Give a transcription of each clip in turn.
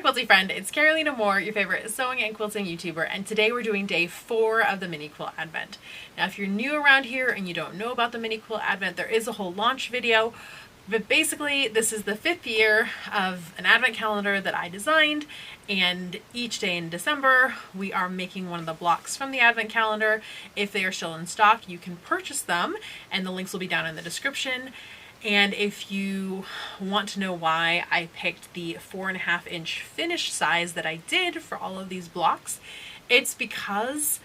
quilty friend, it's Carolina Moore, your favorite sewing and quilting YouTuber, and today we're doing day 4 of the Mini Quilt Advent. Now if you're new around here and you don't know about the Mini Quilt Advent, there is a whole launch video, but basically this is the 5th year of an advent calendar that I designed, and each day in December we are making one of the blocks from the advent calendar. If they are still in stock, you can purchase them, and the links will be down in the description. And if you want to know why I picked the 4.5 inch finish size that I did for all of these blocks, it's because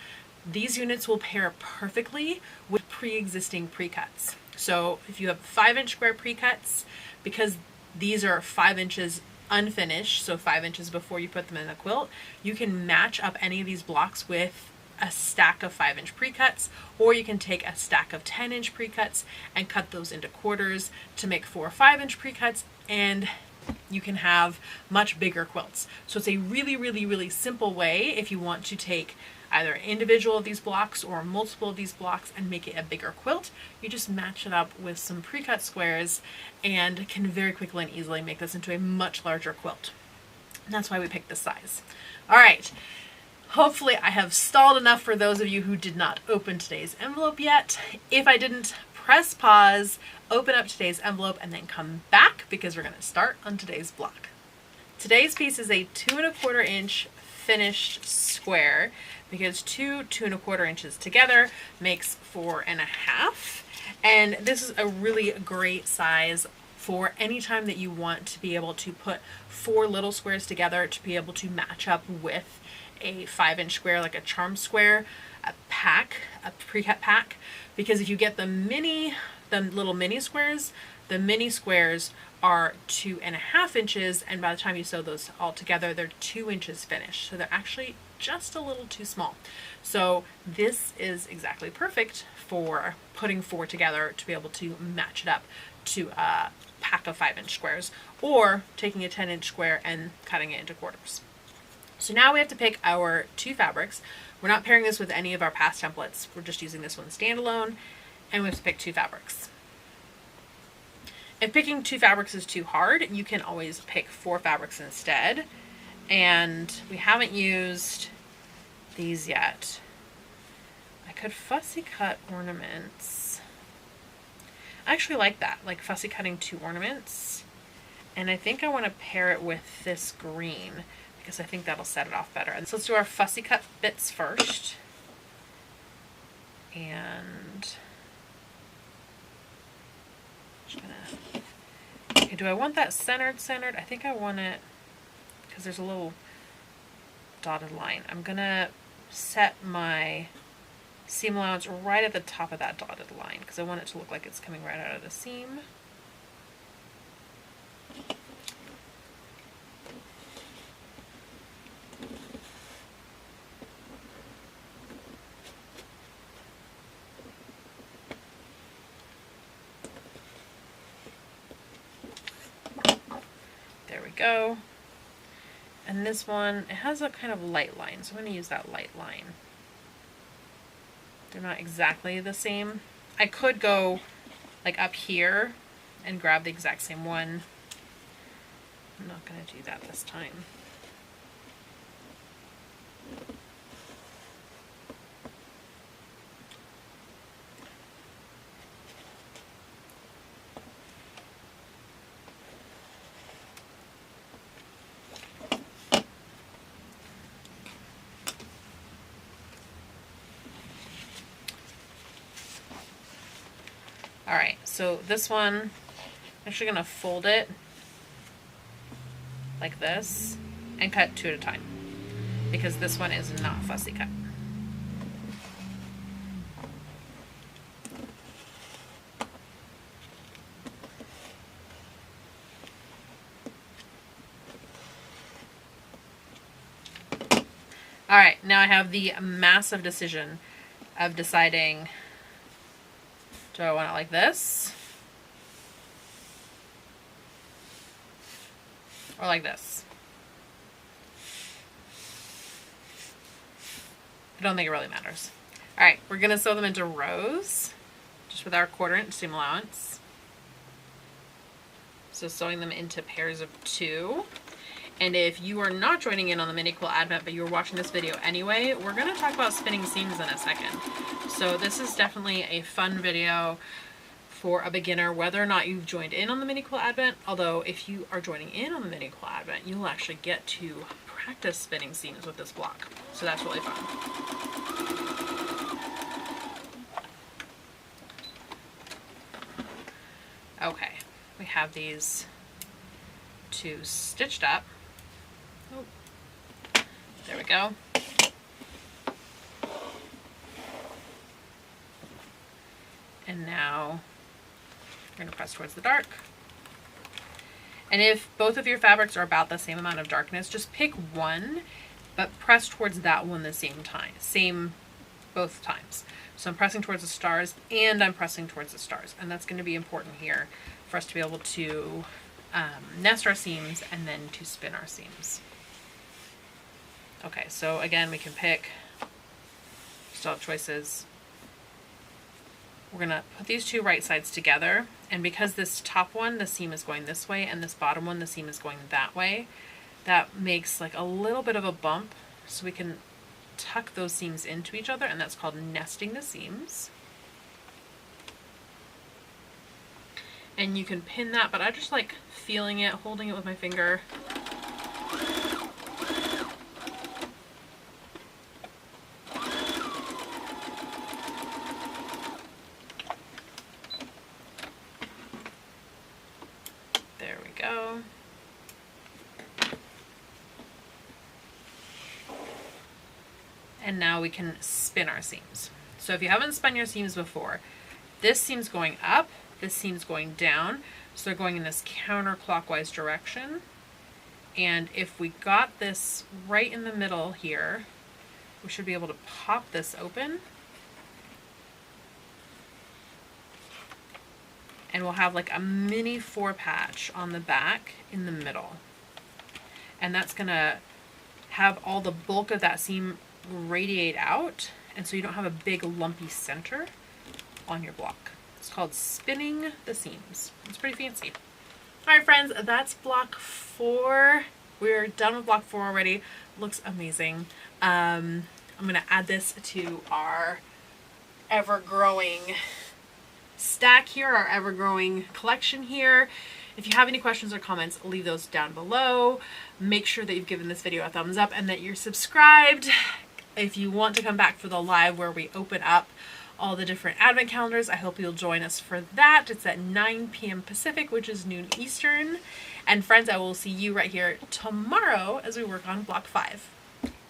these units will pair perfectly with pre-existing pre-cuts. So if you have 5-inch square pre-cuts, because these are 5 inches unfinished, so 5 inches before you put them in the quilt, you can match up any of these blocks with a stack of 5-inch pre-cuts, or you can take a stack of 10-inch pre-cuts and cut those into quarters to make 4 5-inch pre-cuts, and you can have much bigger quilts. So it's a really simple way if you want to take either individual of these blocks or multiple of these blocks and make it a bigger quilt. You just match it up with some pre-cut squares and can very quickly and easily make this into a much larger quilt. And that's why we picked this size. All right. Hopefully I have stalled enough for those of you who did not open today's envelope yet. If I didn't, press pause, open up today's envelope, and then come back because we're going to start on today's block. Today's piece is a 2¼ inch finished square, because 2 2¼ inches together makes 4.5. And this is a really great size for any time that you want to be able to put 4 little squares together to be able to match up with a 5-inch square, like a charm square, a pre-cut pack. Because if you get the little mini squares, the mini squares are 2.5 inches, and by the time you sew those all together, they're 2 inches finished. So they're actually just a little too small. So this is exactly perfect for putting 4 together to be able to match it up to a pack of 5-inch squares, or taking a 10-inch square and cutting it into quarters. So now we have to pick our 2 fabrics. We're not pairing this with any of our past templates. We're just using this one standalone, and we have to pick 2 fabrics. If picking 2 fabrics is too hard, you can always pick 4 fabrics instead. And we haven't used these yet. I could fussy cut ornaments. I actually like that, like fussy cutting 2 ornaments. And I think I want to pair it with this green, because I think that'll set it off better. So let's do our fussy cut bits first. And okay, do I want that centered? I think I want it, because there's a little dotted line. I'm gonna set my seam allowance right at the top of that dotted line, because I want it to look like it's coming right out of the seam. Go. And this one, it has a kind of light line, so I'm going to use that light line. They're not exactly the same. I could go like up here and grab the exact same one. I'm not going to do that this time. Alright, so this one, I'm actually going to fold it like this and cut 2 at a time, because this one is not fussy cut. Alright, now I have the massive decision of deciding, do I want it like this? Or like this? I don't think it really matters. Alright, we're going to sew them into rows, just with our 1/4 inch seam allowance. So sewing them into pairs of 2. And if you are not joining in on the Mini Quilt Advent, but you're watching this video anyway, we're going to talk about spinning seams in a second. So this is definitely a fun video for a beginner, whether or not you've joined in on the Mini Quilt Advent. Although if you are joining in on the Mini Quilt Advent, you'll actually get to practice spinning seams with this block. So that's really fun. Okay, we have these two stitched up. Oh, there we go. And now we're going to press towards the dark. And if both of your fabrics are about the same amount of darkness, just pick one, but press towards that one the same time, both times. So I'm pressing towards the stars and I'm pressing towards the stars. And that's going to be important here for us to be able to nest our seams and then to spin our seams. Okay, so again, we can pick, still have choices. We're going to put these two right sides together, and because this top one, the seam is going this way, and this bottom one, the seam is going that way, that makes like a little bit of a bump, so we can tuck those seams into each other, and that's called nesting the seams. And you can pin that, but I just like feeling it, holding it with my finger. There we go. And now we can spin our seams. So if you haven't spun your seams before, this seam's going up, this seam's going down, so they're going in this counterclockwise direction. And if we got this right in the middle here, we should be able to pop this open. And we'll have like a mini 4-patch on the back in the middle. And that's gonna have all the bulk of that seam radiate out, and so you don't have a big lumpy center on your block. It's called spinning the seams. It's pretty fancy. All right, friends, that's block 4. We're done with block 4 already. Looks amazing. I'm gonna add this to our ever-growing stack here, our ever-growing collection here. If you have any questions or comments, leave those down below. Make sure that you've given this video a thumbs up and that you're subscribed. If you want to come back for the live where we open up all the different advent calendars, I hope you'll join us for that. It's at 9 p.m. Pacific, which is noon Eastern. And friends, I will see you right here tomorrow as we work on block 5.